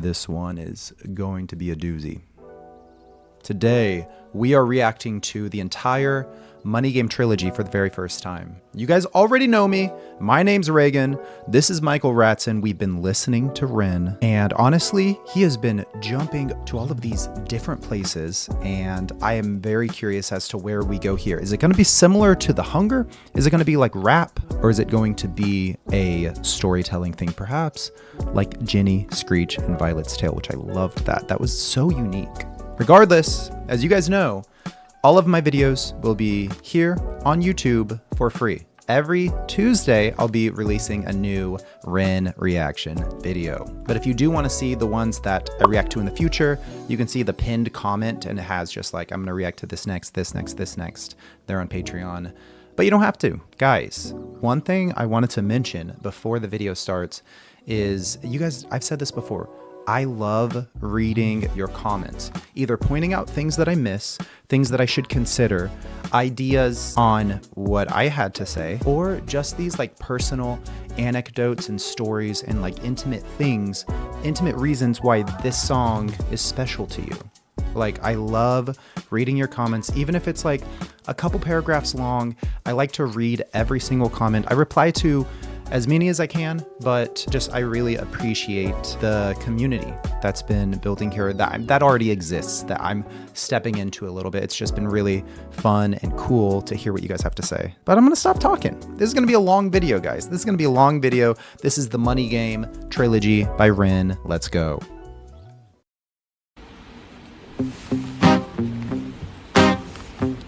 This one is going to be a doozy. Today, we are reacting to the entire Money Game Trilogy for the very first time. You guys already know me. My name's Reagan. This is Michael Ratson. We've been listening to Ren, and honestly, he has been jumping to all of these different places, and I am very curious as to where we go here. Is it going to be similar to The Hunger? Is it going to be like rap? Or is it going to be a storytelling thing, perhaps? Like Ginny, Screech, and Violet's Tale, which I loved that. That was so unique. Regardless, as you guys know, all of my videos will be here on YouTube for free. Every Tuesday, I'll be releasing a new Ren reaction video. But if you do want to see the ones that I react to in the future, you can see the pinned comment, and it has just like, I'm going to react to this next, this next, this next. They're on Patreon. But you don't have to. Guys, one thing I wanted to mention before the video starts is, you guys, I've said this before, I love reading your comments, either pointing out things that I miss, things that I should consider, ideas on what I had to say, or just these like personal anecdotes and stories and like intimate things, intimate reasons why this song is special to you. Like, I love reading your comments, even if it's like a couple paragraphs long. I like to read every single comment. I reply to as many as I can, but just I really appreciate the community that's been building here that already exists, that I'm stepping into a little bit. It's just been really fun and cool to hear what you guys have to say. But I'm gonna stop talking. This is gonna be a long video, guys. This is gonna be a long video. This is the Money Game Trilogy by Ren. Let's go.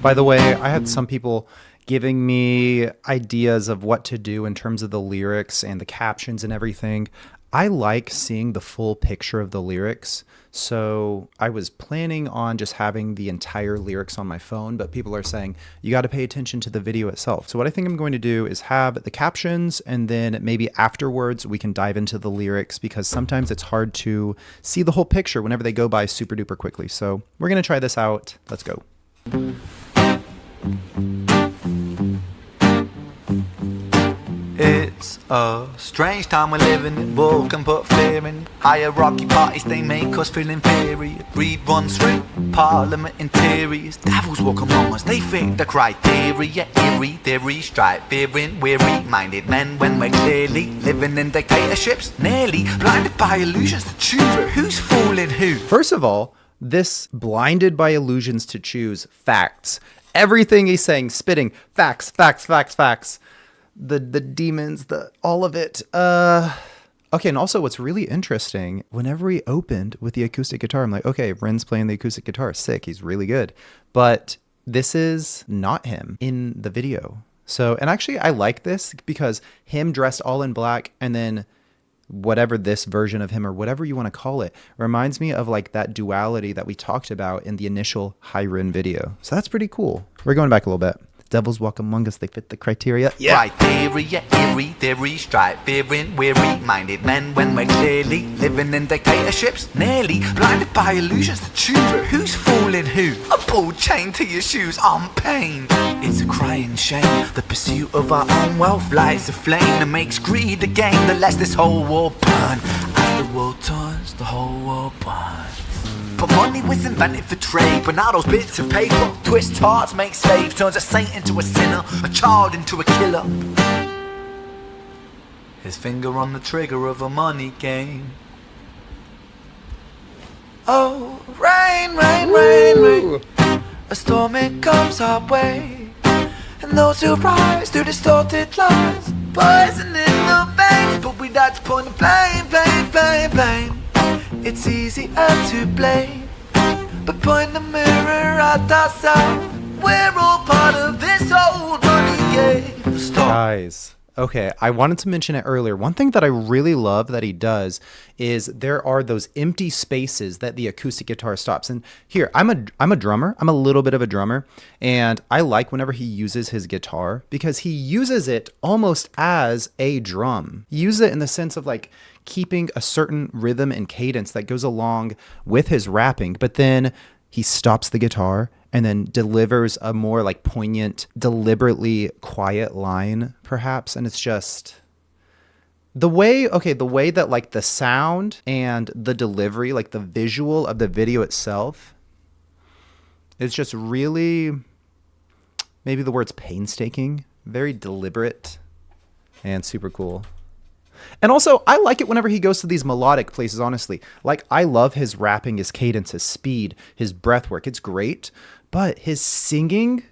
By the way, I had some people giving me ideas of what to do in terms of the lyrics and the captions and everything. I like seeing the full picture of the lyrics. So I was planning on just having the entire lyrics on my phone, but people are saying you got to pay attention to the video itself. So what I think I'm going to do is have the captions, and then maybe afterwards we can dive into the lyrics, because sometimes it's hard to see the whole picture whenever they go by super duper quickly. So we're going to try this out. Let's go. It's a strange time we're living in. War can put fear in. Hierarchy parties, they make us feel inferior. Greed runs through parliament interiors. Devils walk among us, they fit the criteria. Eerie theory, stripe fearing, weary-minded men when we're clearly living in dictatorships. Nearly blinded by illusions to choose who's fooling who. First of all, this blinded by illusions to choose facts. Everything he's saying, spitting facts, facts, facts, facts. The demons, all of it. Okay, and also what's really interesting, whenever he opened with the acoustic guitar, I'm like, okay, Ren's playing the acoustic guitar, sick, he's really good. But this is not him in the video. So, and actually I like this because him dressed all in black, and then whatever this version of him, or whatever you want to call it, reminds me of like that duality that we talked about in the initial High Ren video. So that's pretty cool. We're going back a little bit. Devils walk among us, they fit the criteria. Yeah. Criteria, eerie theory, stripe fearing, weary-minded men when we're clearly living in dictatorships. Nearly blinded by illusions to choose who's fooling who. A ball chained to your shoes on pain. It's a crying shame. The pursuit of our own wealth lights a flame that makes greed a game that lets this whole war burn. As the world turns, the whole world burns. But money was invented for trade, but now those bits of paper twist hearts, make slaves, turns a saint into a sinner, a child into a killer. His finger on the trigger of a money game. Oh, rain, rain, rain, rain. A storm, it comes our way, and those who rise to distorted lies, poison in the veins. But we'd like to point the blame, blame, blame, blame. It's easier to blame, but point the mirror at ourselves. We're all part of this old money game. Stop. Guys, okay, I wanted to mention it earlier. One thing that I really love that he does is there are those empty spaces that the acoustic guitar stops. And here, I'm a drummer. I'm a little bit of a drummer, and I like whenever he uses his guitar, because he uses it almost as a drum. He uses it in the sense of like keeping a certain rhythm and cadence that goes along with his rapping, but then he stops the guitar and then delivers a more like poignant, deliberately quiet line, perhaps. And it's just, The way that like the sound and the delivery, like the visual of the video itself, is just really, maybe the word's painstaking, very deliberate, and super cool. And also, I like it whenever he goes to these melodic places, honestly. Like, I love his rapping, his cadence, his speed, his breath work. It's great. But his singing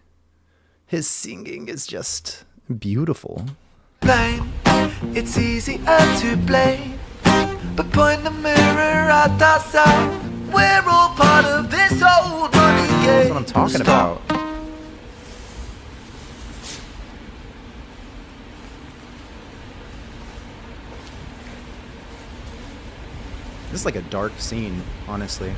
is just beautiful. Blame, it's easier to blame, but point the mirror at ourselves. We're all part of this old money game. That's what I'm talking about. This is like a dark scene, honestly.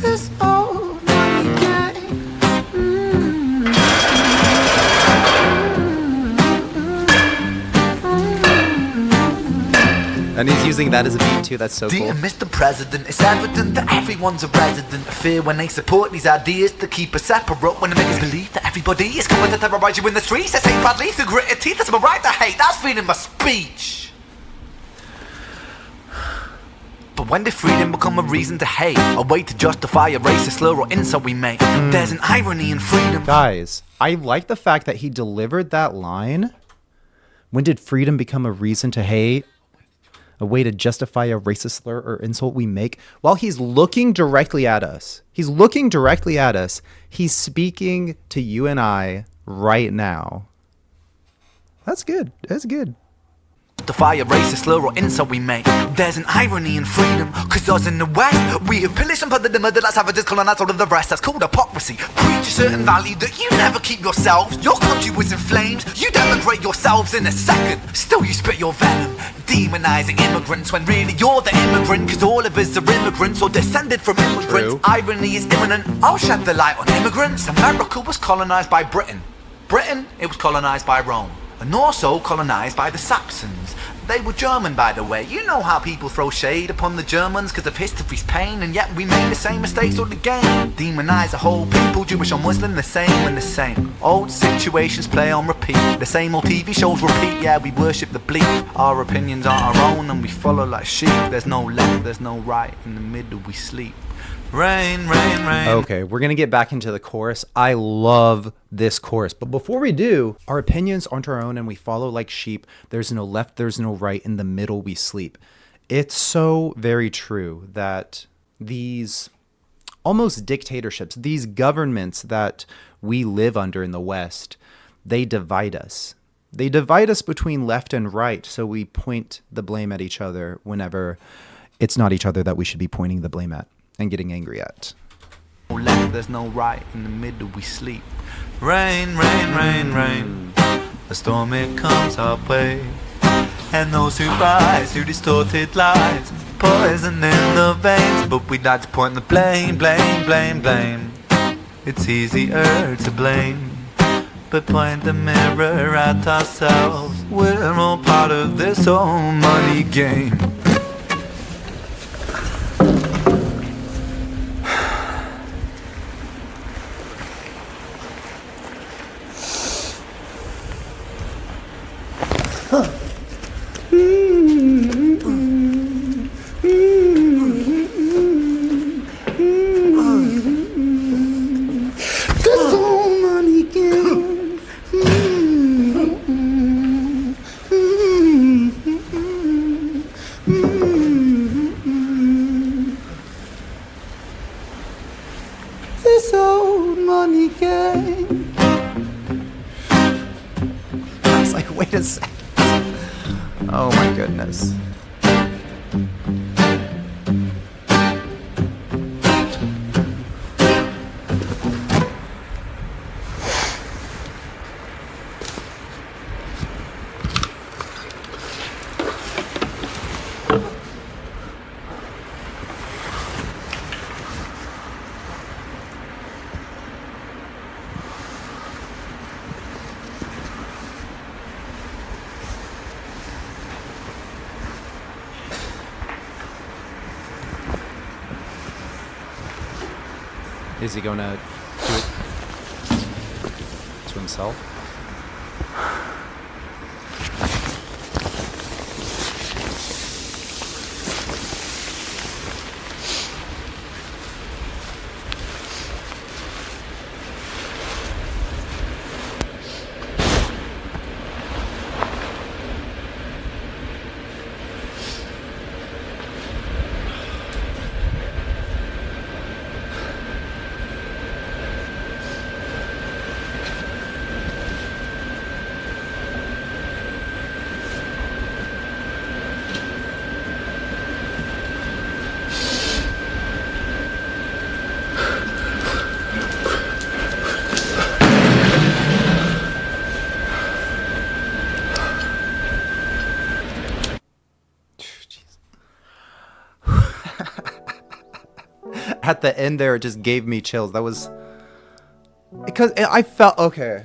This old money game. And he's using that as a beat too. That's so cool. Dear Mr. President, it's evident that everyone's a resident of fear when they support these ideas to keep us separate. When they make us believe that everybody is coming to terrorize you in the streets. They say badly through gritted teeth. That's my right to hate. That's freedom of speech. But when did freedom become a reason to hate? A way to justify a racist slur or insult we make? There's an irony in freedom. Guys, I like the fact that he delivered that line. When did freedom become a reason to hate? A way to justify a racist slur or insult we make? While he's looking directly at us. He's looking directly at us. He's speaking to you and I right now. That's good. That's good. Defy a racist slur or insult we make. There's an irony in freedom, cause us in the West, we have pillaged and plundered the middle class savages, colonized all of the rest. That's called hypocrisy. Preach a certain value that you never keep yourselves. Your country was in flames, you denigrate yourselves in a second. Still you spit your venom, demonizing immigrants when really you're the immigrant, cause all of us are immigrants or descended from immigrants. True. Irony is imminent, I'll shed the light on immigrants. America was colonized by Britain. Britain, it was colonized by Rome. And also colonized by the Saxons. They were German, by the way. You know how people throw shade upon the Germans because of history's pain, and yet we made the same mistakes all again. Demonize a whole people, Jewish or Muslim, the same and the same. Old situations play on repeat. The same old TV shows repeat. Yeah, we worship the bleak. Our opinions are our own and we follow like sheep. There's no left, there's no right. In the middle we sleep. Rain, rain, rain. Okay, we're going to get back into the chorus. I love this chorus. But before we do, our opinions aren't our own and we follow like sheep. There's no left, there's no right. In the middle, we sleep. It's so very true that these almost dictatorships, these governments that we live under in the West, they divide us. They divide us between left and right. So we point the blame at each other whenever it's not each other that we should be pointing the blame at and getting angry at. No left, there's no right. In the middle we sleep. Rain, rain, rain, rain. A storm it comes our way. And those who rise through distorted lies, poison in the veins. But we'd like to point the blame, blame, blame, blame. It's easier to blame, but point the mirror at ourselves. We're all part of this old money game. I was like, wait a second. Oh my goodness. Is he gonna do it to himself? At the end there, it just gave me chills. That was because I felt okay.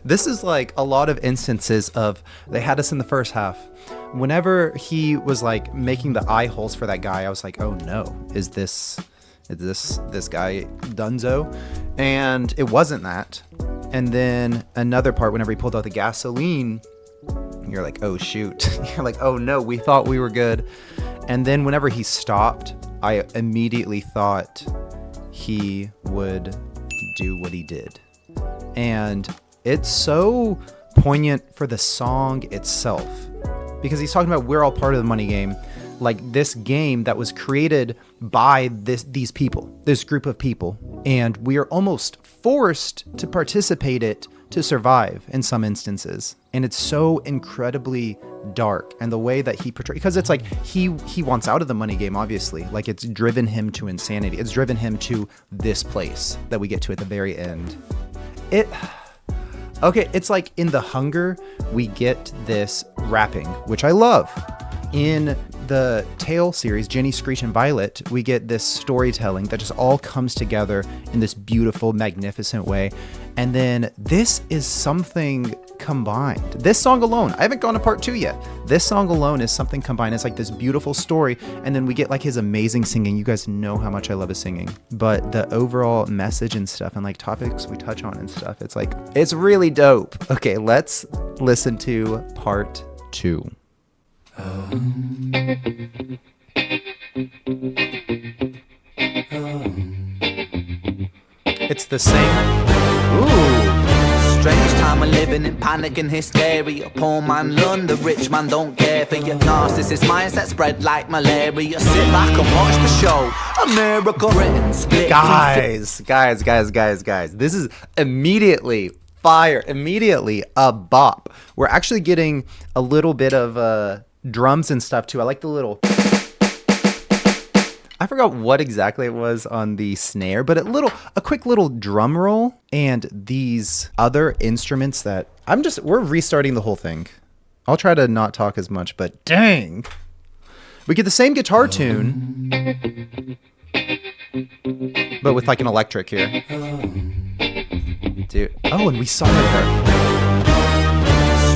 This is like a lot of instances of they had us in the first half. Whenever he was like making the eye holes for that guy, I was like, oh no, is this guy Dunzo? And it wasn't that. And then another part, whenever he pulled out the gasoline, you're like, oh shoot. You're like, oh no, we thought we were good. And then whenever he stopped, I immediately thought he would do what he did. And it's so poignant for the song itself, because he's talking about we're all part of the money game, like this game that was created by these people, this group of people, and we are almost forced to participate it to survive in some instances. And it's so incredibly dark, and the way that he portrays, because it's like he wants out of the money game, obviously. Like it's driven him to insanity. It's driven him to this place that we get to at the very end. It's like in The Hunger, we get this rapping, which I love. In the Tale series, Ginny, Screech, and Violet, we get this storytelling that just all comes together in this beautiful, magnificent way. And then this is something combined. This song alone, I haven't gone to part 2 yet. This song alone is something combined. It's like this beautiful story. And then we get like his amazing singing. You guys know how much I love his singing. But the overall message and stuff and like topics we touch on and stuff, it's like, it's really dope. Okay, let's listen to part 2. It's the same. Ooh. Strange time of living in panic and hysteria. Poor man learn, the rich man don't care for your narcissist mindset spread like malaria. Sit back and watch the show. America, Britain, split. Guys. This is immediately fire. Immediately a bop. We're actually getting a little bit of drums and stuff too. I like the little, I forgot what exactly it was on the snare, but a quick little drum roll and these other instruments that we're restarting the whole thing. I'll try to not talk as much, but dang. We get the same guitar tune, but with like an electric here. Dude. Oh, and we saw it.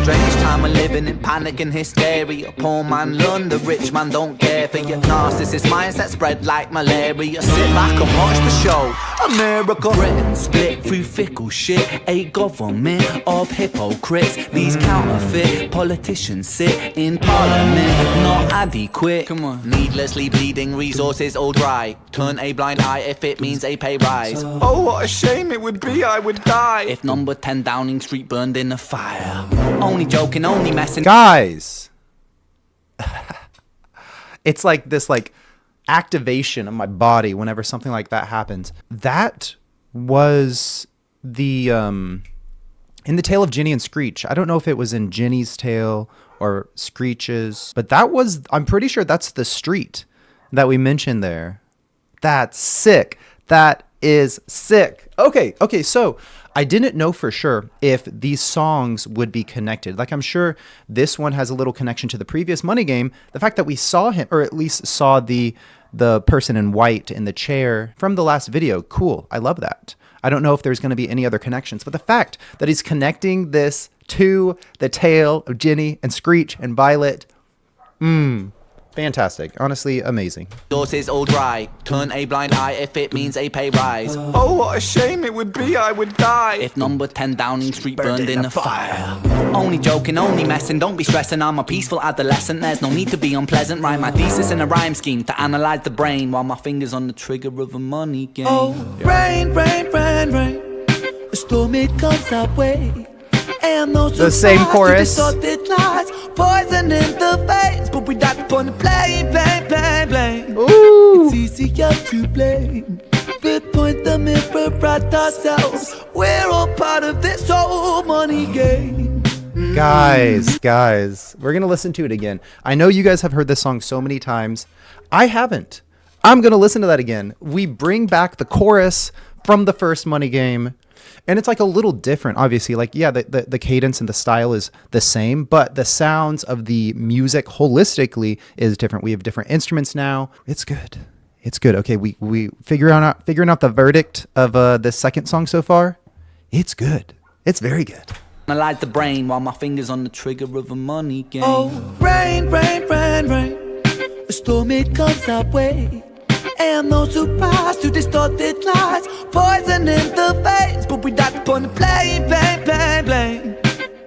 Strange time of living in panic and hysteria. Poor man learn, the rich man don't care for your narcissist mindset spread like malaria. Sit back and watch the show. America, Britain, split through fickle shit. A government of hypocrites. These counterfeit politicians sit in parliament, not adequate. Come on. Needlessly bleeding resources all dry. Turn a blind eye if it means a pay rise. Oh, what a shame it would be, I would die if number 10 Downing Street burned in a fire. Only joking, only messing. Guys, it's like this like activation of my body whenever something like that happens. That was the in the Tale of Ginny and Screech. I don't know if it was in Ginny's tale or Screech's, but that was, I'm pretty sure that's the street that we mentioned there. That's sick. That is sick. Okay, so I didn't know for sure if these songs would be connected. Like, I'm sure this one has a little connection to the previous Money Game. The fact that we saw him, or at least saw the person in white in the chair from the last video, cool. I love that. I don't know if there's going to be any other connections, but the fact that he's connecting this to the tale of Ginny and Screech and Violet, Fantastic. Honestly, amazing. Yours is all dry. Turn a blind eye if it means a pay rise. Oh, what a shame it would be, I would die if number 10 Downing Street burned in a fire. Only joking, only messing, don't be stressing. I'm a peaceful adolescent, there's no need to be unpleasant. Write my thesis in a rhyme scheme to analyze the brain while my fingers on the trigger of a money game. Oh, rain, rain, rain, rain. A storm, it comes our way. And those the same chorus. Lies, poison in the veins, but we died upon the blame, blame, blame, blame. Ooh. It's easier to blame. We point the mirror at ourselves. We're all part of this whole money game. Guys, we're gonna listen to it again. I know you guys have heard this song so many times. I haven't. I'm gonna listen to that again. We bring back the chorus from the first Money Game. And it's like a little different, obviously. Like, yeah, the cadence and the style is the same, but the sounds of the music holistically is different. We have different instruments now. It's good. It's good. Okay, we figuring out the verdict of the second song so far. It's good. It's very good. Analyze the brain while my fingers on the trigger of a money game. Oh, rain, rain, rain, rain. A storm, it comes our way. And those who rise to distorted lies, poison in the veins, but we died upon the blame, blame, blame, blame.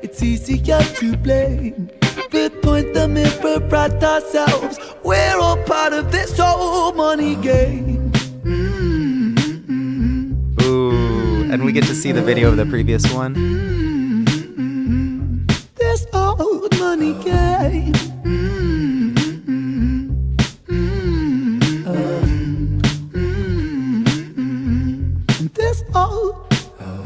It's easier to blame. We point the mirror at ourselves. We're all part of this whole money game. Ooh, and we get to see the video of the previous one. This old money game.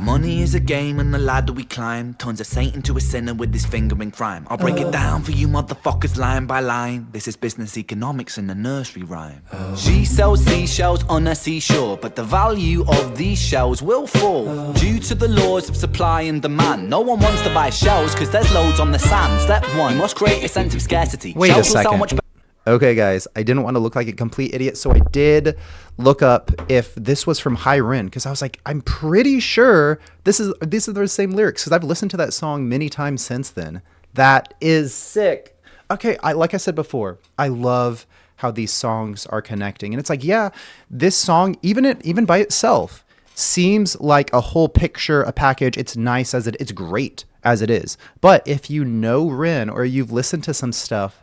Money is a game and the ladder we climb turns a saint into a sinner with his finger in crime. I'll break it down for you motherfuckers line by line. This is business economics in a nursery rhyme. She sells seashells on a seashore, but the value of these shells will fall due to the laws of supply and demand. No one wants to buy shells because there's loads on the sand. Step 1, you must create a sense of scarcity. Wait shells a second. Okay, guys, I didn't want to look like a complete idiot, so I did look up if this was from High Rin, because I was like, I'm pretty sure these are the same lyrics, because I've listened to that song many times since then. That is sick. Okay, like I said before, I love how these songs are connecting, and it's like, yeah, this song, even by itself, seems like a whole picture, a package. It's nice it's great as it is. But if you know Rin or you've listened to some stuff,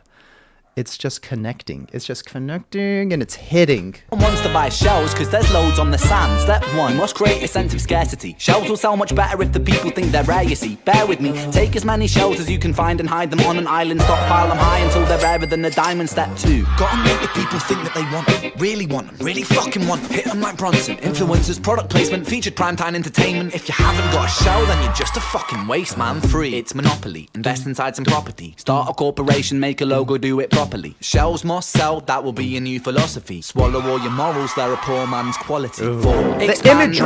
it's just connecting. It's just connecting and it's hitting. No one wants to buy shells because there's loads on the sand. Step 1, you must create a sense of scarcity. Shells will sell much better if the people think they're rare, you see. Bear with me, take as many shells as you can find and hide them on an island. Stockpile them high until they're rarer than a diamond. Step 2, gotta make the people think that they want them. Really want them, really fucking want them. Hit them like Bronson. Influencers, product placement, featured primetime entertainment. If you haven't got a shell, then you're just a fucking waste, man. Free, it's monopoly. Invest inside some property. Start a corporation, make a logo, do it properly. Shells must sell, that will be a new philosophy. Swallow all your morals, they're a poor man's quality. 4, expand,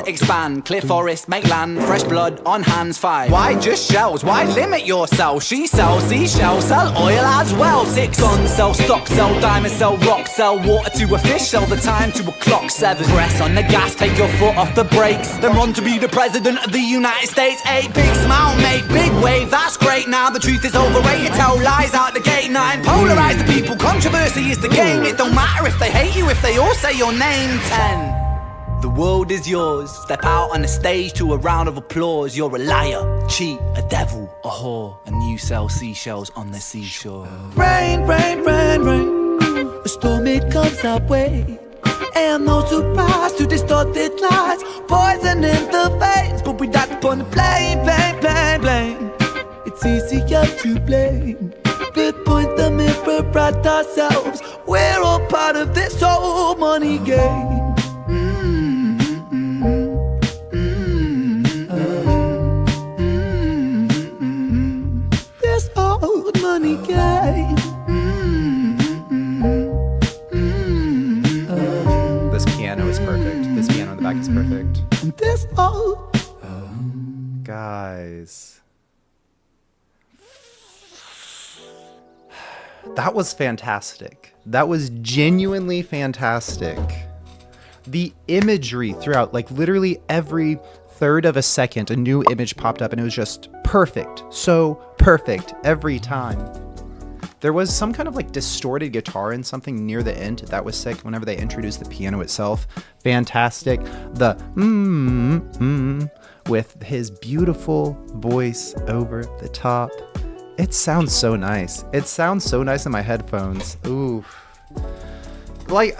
expand, clear forest, make land, fresh blood on hands. 5, why just shells? Why limit yourself? She sells seashells, sell oil as well. 6, guns, sell stock, sell diamonds, sell rock, sell water to a fish, sell the time to a clock. 7, press on the gas, take your foot off the brakes, then run to be the president of the United States. 8, big smile, make big wave, that's great. Now the truth is overrated, tell lies out the gate. 9, polarize the people, controversy is the game. It don't matter if they hate you, if they all say your name. 10, the world is yours. Step out on the stage to a round of applause. You're a liar, cheat, a devil, a whore, and you sell seashells on the seashore. Rain, rain, rain, rain. A storm, it comes our way. And those who rise to distorted lies, poison in the veins, but we died upon the blame, blame, blame, blame. It's easier to blame. We point the mirror at ourselves. We're all part of this whole money game. This old money game. This piano is perfect. This piano in the back is perfect. This old. Guys. That was fantastic. That was genuinely fantastic. The imagery throughout, like literally every third of a second, a new image popped up and it was just perfect. So perfect every time. There was some kind of like distorted guitar and something near the end. That was sick. Whenever they introduced the piano itself, fantastic. The with his beautiful voice over the top. It sounds so nice. It sounds so nice in my headphones. Ooh. Like,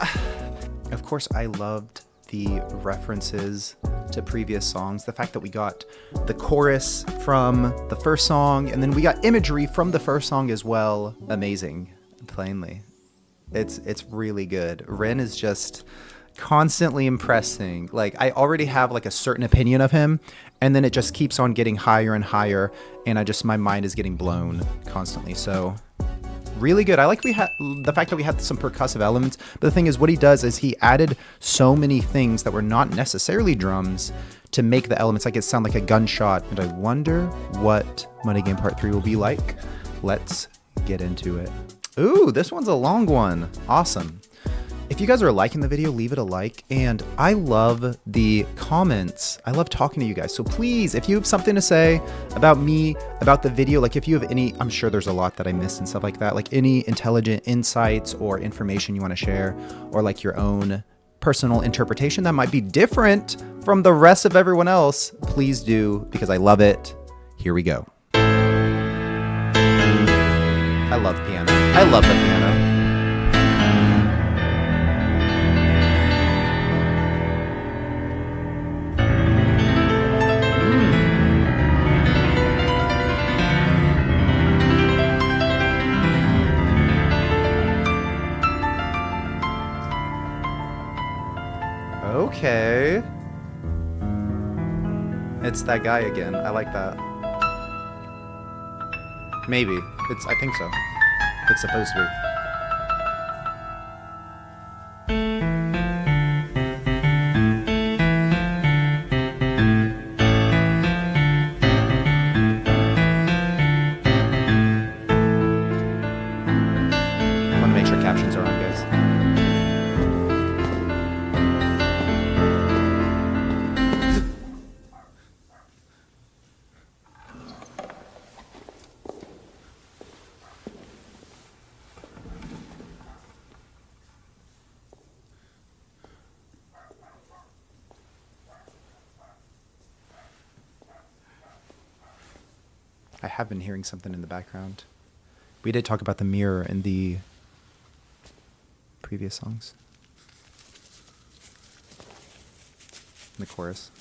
of course, I loved the references to previous songs. The fact that we got the chorus from the first song, and then we got imagery from the first song as well. Amazing, plainly. It's really good. Ren is just constantly impressing. Like, I already have like a certain opinion of him, and then it just keeps on getting higher and higher, and my mind is getting blown constantly. So really good. I like the fact that we had some percussive elements, but the thing is, what he does is he added so many things that were not necessarily drums to make the elements like it sound like a gunshot. And I wonder what Money Game Part 3 will be like. Let's get into it. Ooh, this one's a long one. Awesome. If you guys are liking the video, leave it a like. And I love the comments. I love talking to you guys. So please, if you have something to say about me, about the video, like if you have any, I'm sure there's a lot that I missed and stuff like that, like any intelligent insights or information you want to share, or like your own personal interpretation that might be different from the rest of everyone else, please do, because I love it. Here we go. I love piano. I love the piano. Okay. It's that guy again. I like that. Maybe. I think so. It's supposed to be. I want to make sure captions are on, guys. I have been hearing something in the background. We did talk about the mirror in the previous songs. In the chorus.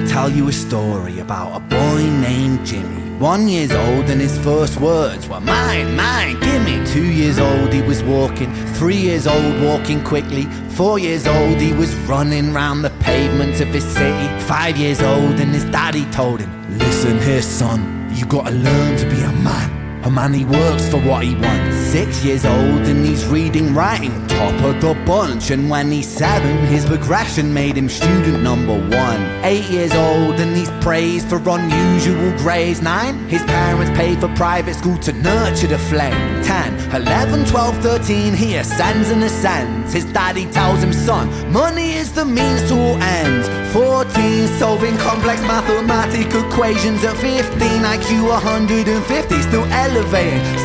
Tell you a story about a boy named Jimmy. 1 year old and his first words were mine, mine, gimme. 2 years old he was walking, 3 years old walking quickly. 4 years old he was running round the pavements of his city. 5 years old and his daddy told him, listen here son, you gotta learn to be a man. A man he works for what he wants. 6 years old and he's reading, writing, top of the bunch. And when he's 7, his progression made him student number 1. 8 years old and he's praised for unusual grades. 9, his parents paid for private school to nurture the flame. 10, 11, 12, 13, he ascends and ascends. His daddy tells him, son, money is the means to all ends. 14, solving complex mathematical equations. At 15, IQ 150, still elevating.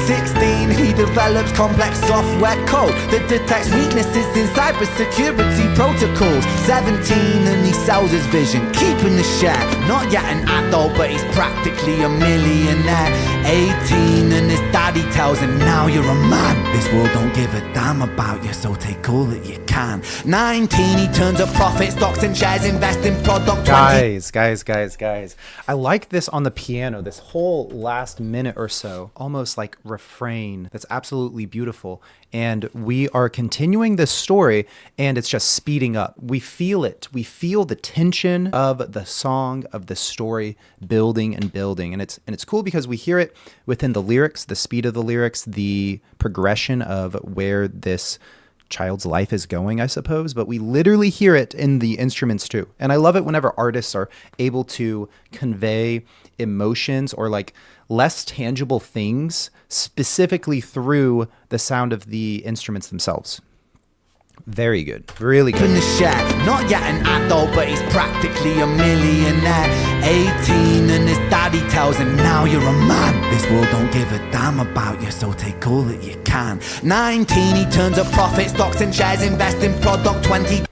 16, he develops complex software code that detects weaknesses in cybersecurity protocols. 17, and he sells his vision, keeping the share. Not yet an adult, but he's practically a millionaire. 18, and his daddy tells him, now you're a man. This world don't give a damn about you, so take all that you can. 19, he turns a profit, stocks and shares, invest in product. Guys. I like this on the piano, this whole last minute or so, almost like refrain that's absolutely beautiful. And we are continuing this story and it's just speeding up. We feel it. We feel the tension of the song, of the story building and building. And it's cool because we hear it within the lyrics, the speed of the lyrics, the progression of where this child's life is going, I suppose, but we literally hear it in the instruments too. And I love it whenever artists are able to convey emotions or like less tangible things specifically through the sound of the instruments themselves. Very good. Really good. In the shed, not yet an adult, but he's practically a millionaire. 18 and his daddy tells him, now you're a man. This world don't give a damn about you, so take all that you can. 19, he turns a profit, stocks and shares, invest in product. 20.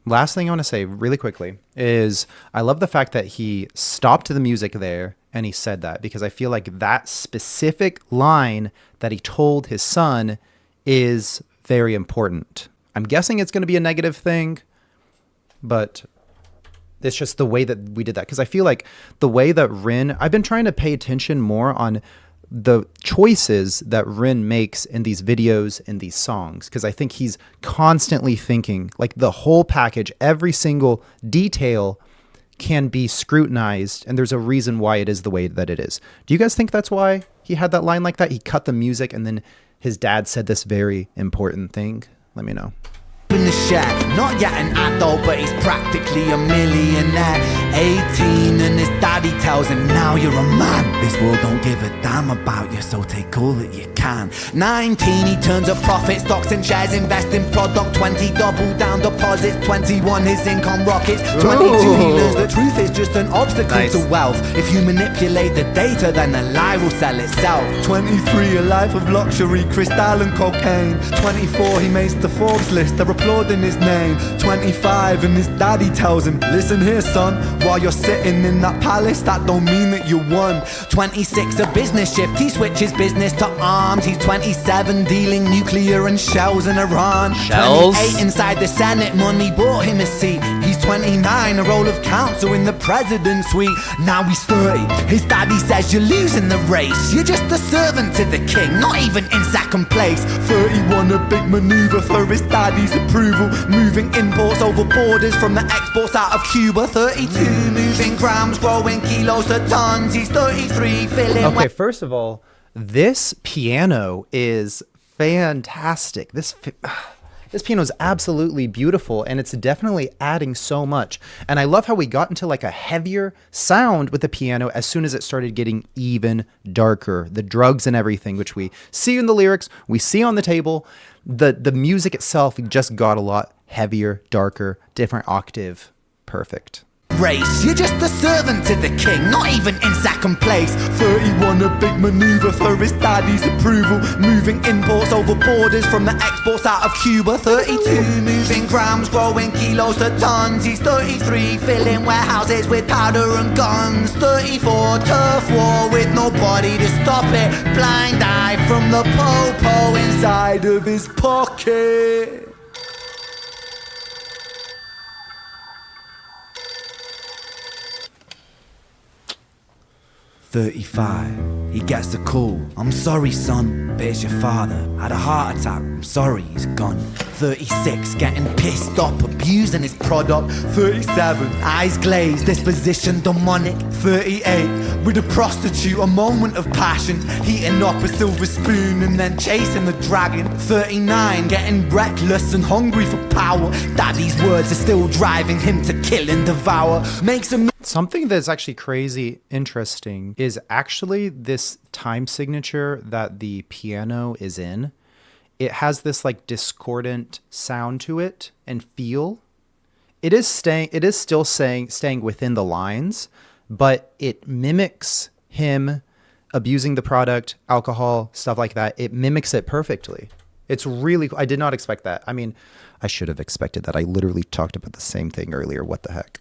Last thing I want to say really quickly is I love the fact that he stopped the music there and he said that, because I feel like that specific line that he told his son is very important. I'm guessing it's going to be a negative thing, but it's just the way that we did that. Because I feel like the way that I've been trying to pay attention more on the choices that Rin makes in these videos and these songs, because I think he's constantly thinking like the whole package, every single detail can be scrutinized, and there's a reason why it is the way that it is. Do you guys think that's why he had that line like that? He cut the music and then his dad said this very important thing. Let me know. In the shed, not yet an adult, but he's practically a millionaire. 18 and his daddy tells him, now you're a man. This world don't give a damn about you, so take all that you can. 19, he turns a profit, stocks and shares, invest in product. 20, double down deposits. 21, his income rockets. 22, he learns the truth is just an obstacle to wealth. If you manipulate the data, then the lie will sell itself. 23, a life of luxury, crystal and cocaine. 24, he makes the Forbes list, they're applauding his name. 25, and his daddy tells him, listen here son, while you're sitting in that palace, that don't mean that you won. 26, a business shift, he switches business to arms. He's 27, dealing nuclear and shells in Iran. 28, inside the Senate, money bought him a seat. He's 29, a role of counsel in the president's suite. Now he's 30, his daddy says you're losing the race. You're just a servant to the king, not even in second place. 31, a big maneuver for his daddy's approval, moving imports over borders from the exports out of Cuba. 32, moving grams, growing kilos to tons. He's 33, filling. Okay, first of all, this piano is fantastic. This piano is absolutely beautiful, and it's definitely adding so much. And I love how we got into like a heavier sound with the piano as soon as it started getting even darker. The drugs and everything, which we see in the lyrics, we see on the table. The music itself just got a lot heavier, darker, different octave. Perfect. Race. You're just a servant to the king, not even in second place. 31, a big maneuver for his daddy's approval, moving imports over borders from the exports out of Cuba. 32, moving grams, growing kilos to tons. He's 33, filling warehouses with powder and guns. 34, turf war with nobody to stop it. Blind eye from the po-po inside of his pocket. 35, he gets the call. I'm sorry son, but it's your father. Had a heart attack, I'm sorry, he's gone. 36, getting pissed off, abusing his product. 37, eyes glazed, disposition demonic. 38, with a prostitute, a moment of passion, heating up a silver spoon and then chasing the dragon. 39, getting reckless and hungry for power. Daddy's words are still driving him to kill and devour. Makes him. Something that's actually crazy interesting is actually this time signature that the piano is in. It has this like discordant sound to it and feel. It is still staying within the lines, but it mimics him abusing the product, alcohol, stuff like that. It mimics it perfectly. It's really, I did not expect that. I mean, I should have expected that. I literally talked about the same thing earlier. What the heck?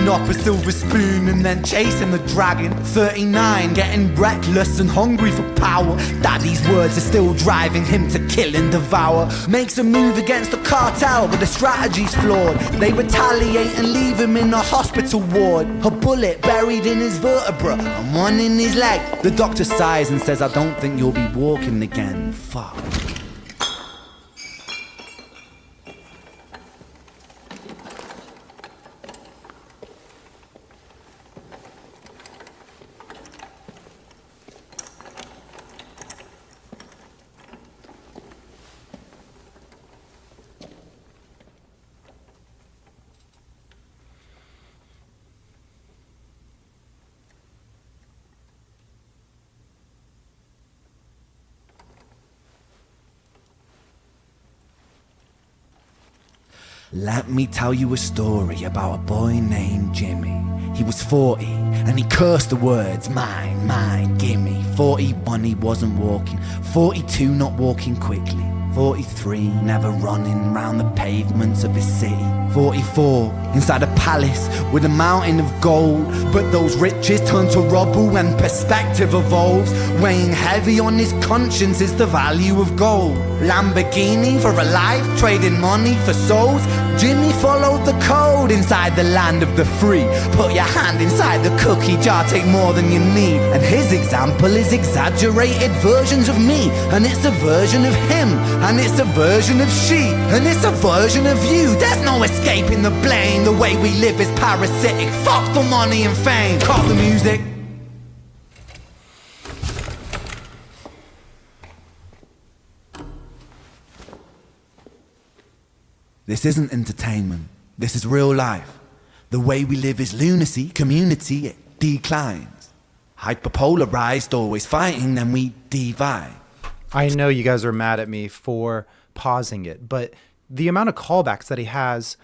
Scooping up a silver spoon and then chasing the dragon. 39, getting reckless and hungry for power. Daddy's words are still driving him to kill and devour. Makes a move against the cartel, but the strategy's flawed. They retaliate and leave him in a hospital ward. A bullet buried in his vertebra and one in his leg. The doctor sighs and says, I don't think you'll be walking again. Fuck. Let me tell you a story about a boy named Jimmy. He was 40 and he cursed the words, mine, mine, gimme. 41 he wasn't walking, 42 not walking quickly, 43 never running round the pavements of his city, 44 inside a palace with a mountain of gold. But those riches turn to rubble when perspective evolves. Weighing heavy on his conscience is the value of gold. Lamborghini for a life, trading money for souls. Jimmy followed the code inside the land of the free. Put your hand inside the cookie jar, take more than you need. And his example is exaggerated versions of me. And it's a version of him, and it's a version of she, and it's a version of you. There's no escaping the blame. The way we live is parasitic. Fuck the money and fame. Cut the music. This isn't entertainment. This is real life. The way we live is lunacy. Community, it declines. Hyperpolarized, always fighting, then we divide. I know you guys are mad at me for pausing it, but the amount of callbacks that he has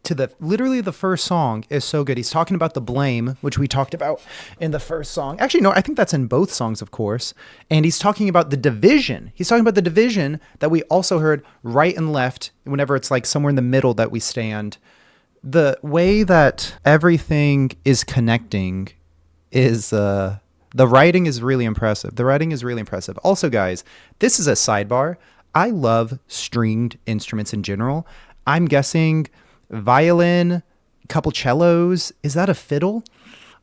to literally the first song is so good. He's talking about the blame, which we talked about in the first song. Actually, no, I think that's in both songs, of course. And he's talking about the division. He's talking about the division that we also heard right and left, whenever it's like somewhere in the middle that we stand. The way that everything is connecting is, the writing is really impressive. The writing is really impressive. Also, guys, this is a sidebar. I love stringed instruments in general. I'm guessing violin, couple cellos. Is that a fiddle?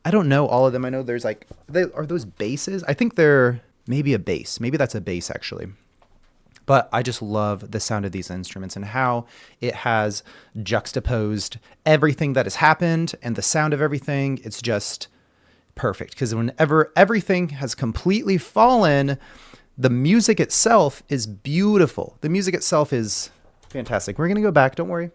I don't know all of them. I know there's like, are those basses? I think they're maybe a bass. Maybe that's a bass actually. But I just love the sound of these instruments and how it has juxtaposed everything that has happened and the sound of everything. It's just perfect, because whenever everything has completely fallen, the music itself is beautiful. The music itself is fantastic. We're going to go back. Don't worry.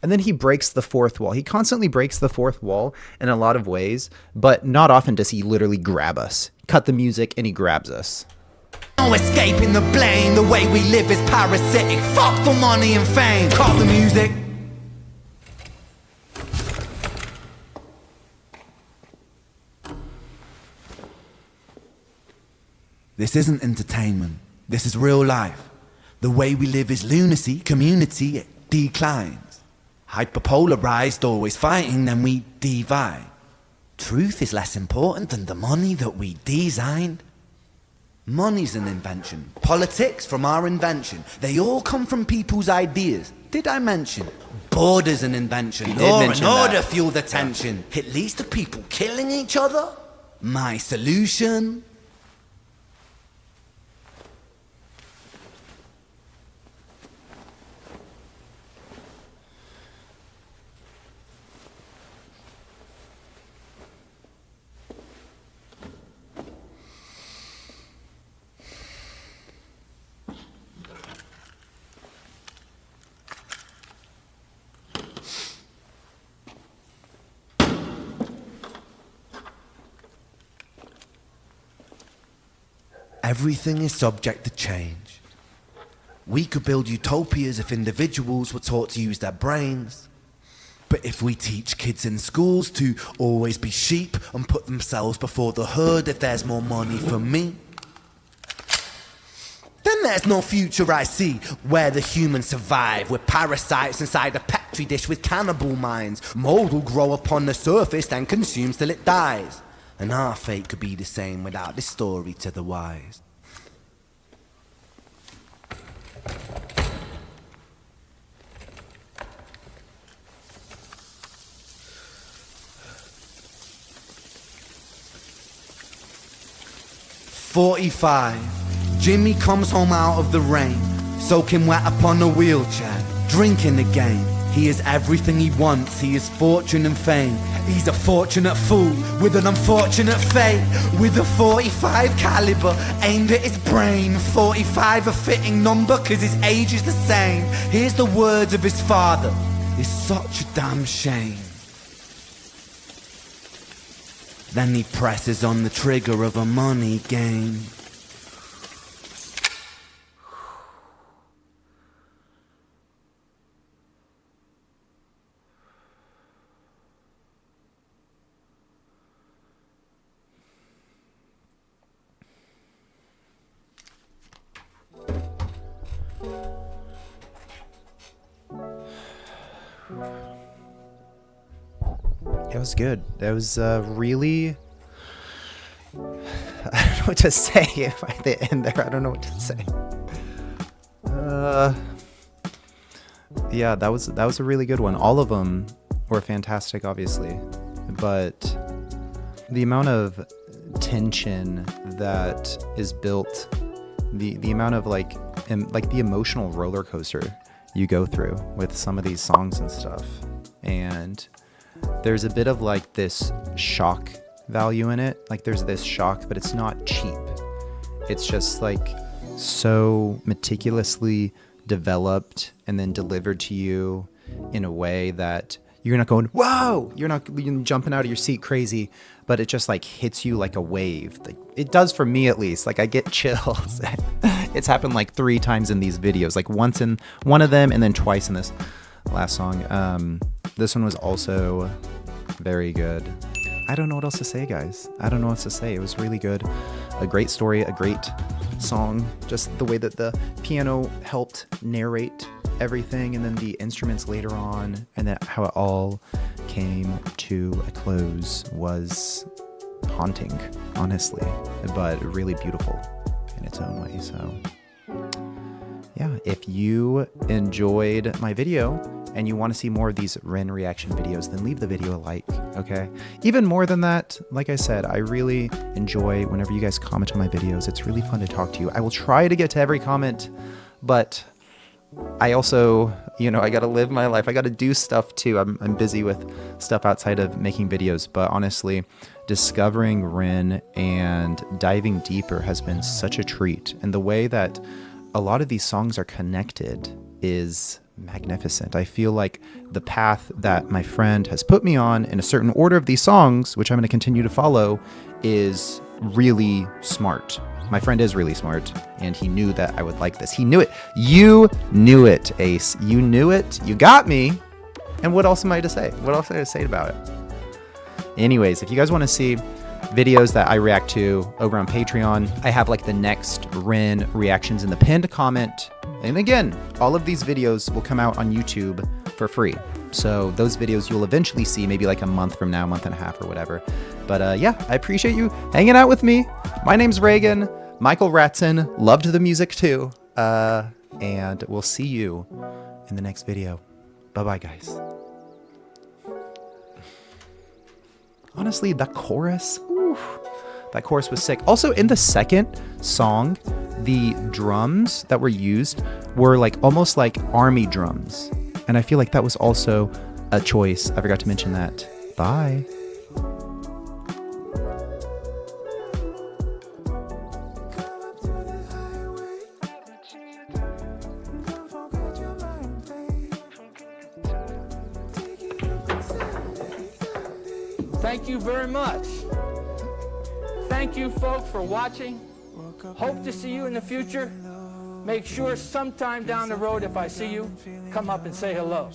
And then he breaks the fourth wall. He constantly breaks the fourth wall in a lot of ways, but not often does he literally grab us. Cut the music and he grabs us. No escaping the blame. The way we live is parasitic. Fuck the money and fame. Cut the music. This isn't entertainment. This is real life. The way we live is lunacy. Community, it declines. Hyperpolarized, always fighting, then we divide. Truth is less important than the money that we designed. Money's an invention. Politics from our invention. They all come from people's ideas. Did I mention? Border's an invention. Law and order fuel the tension. It leads to people killing each other. My solution? Everything is subject to change. We could build utopias if individuals were taught to use their brains. But if we teach kids in schools to always be sheep and put themselves before the herd if there's more money for me, then there's no future I see where the humans survive. We're parasites inside a pet petri dish with cannibal minds. Mold will grow upon the surface and consumes till it dies. And our fate could be the same without this story to the wise. "45. Jimmy comes home out of the rain, soaking wet upon a wheelchair, drinking again. He is everything he wants, he is fortune and fame. He's a fortunate fool with an unfortunate fate. With a 45 caliber aimed at his brain. 45 a fitting number cause his age is the same. Here's the words of his father, it's such a damn shame. Then he presses on the trigger of a money game. It was good. It was really... I don't know what to say at the end there. I don't know what to say. Yeah, that was a really good one. All of them were fantastic, obviously, but the amount of tension that is built, the amount of like the emotional roller coaster you go through with some of these songs and stuff, and there's a bit of like this shock value in it. Like there's this shock, but it's not cheap. It's just like so meticulously developed and then delivered to you in a way that you're not going, whoa, you're not jumping out of your seat crazy, but it just like hits you like a wave. Like it does for me, at least. Like I get chills. It's happened like 3 times in these videos, like once in one of them and then twice in this last song. This one was also very good. I don't know what else to say, guys. I don't know what else to say. It was really good. A great story, a great song. Just the way that the piano helped narrate everything, and then the instruments later on, and then how it all came to a close was haunting, honestly, but really beautiful in its own way. So yeah, if you enjoyed my video and you want to see more of these Ren reaction videos, then leave the video a like, okay? Even more than that, like I said, I really enjoy whenever you guys comment on my videos. It's really fun to talk to you. I will try to get to every comment, but I also, I got to live my life. I got to do stuff too. I'm busy with stuff outside of making videos, but honestly, discovering Ren and diving deeper has been such a treat. And the way that a lot of these songs are connected is magnificent. I feel like the path that my friend has put me on in a certain order of these songs, which I'm going to continue to follow, is really smart. My friend is really smart, and he knew that I would like this. He knew it. You knew it, Ace. You knew it. You got me. And what else am I to say? What else am I to say about it? Anyways, if you guys want to see videos that I react to over on Patreon, I have like the next Ren reactions in the pinned comment. And again, all of these videos will come out on YouTube for free. So those videos you'll eventually see maybe like a month from now, month and a half or whatever. But yeah, I appreciate you hanging out with me. My name's Reagan. Michael Ratson. Loved the music too. And we'll see you in the next video. Bye-bye, guys. Honestly, that chorus, that chorus was sick. Also, in the second song, the drums that were used were like almost like army drums. And I feel like that was also a choice. I forgot to mention that. Bye. Thank you very much. Thank you, folks, for watching. Hope to see you in the future. Make sure sometime down the road, if I see you, come up and say hello.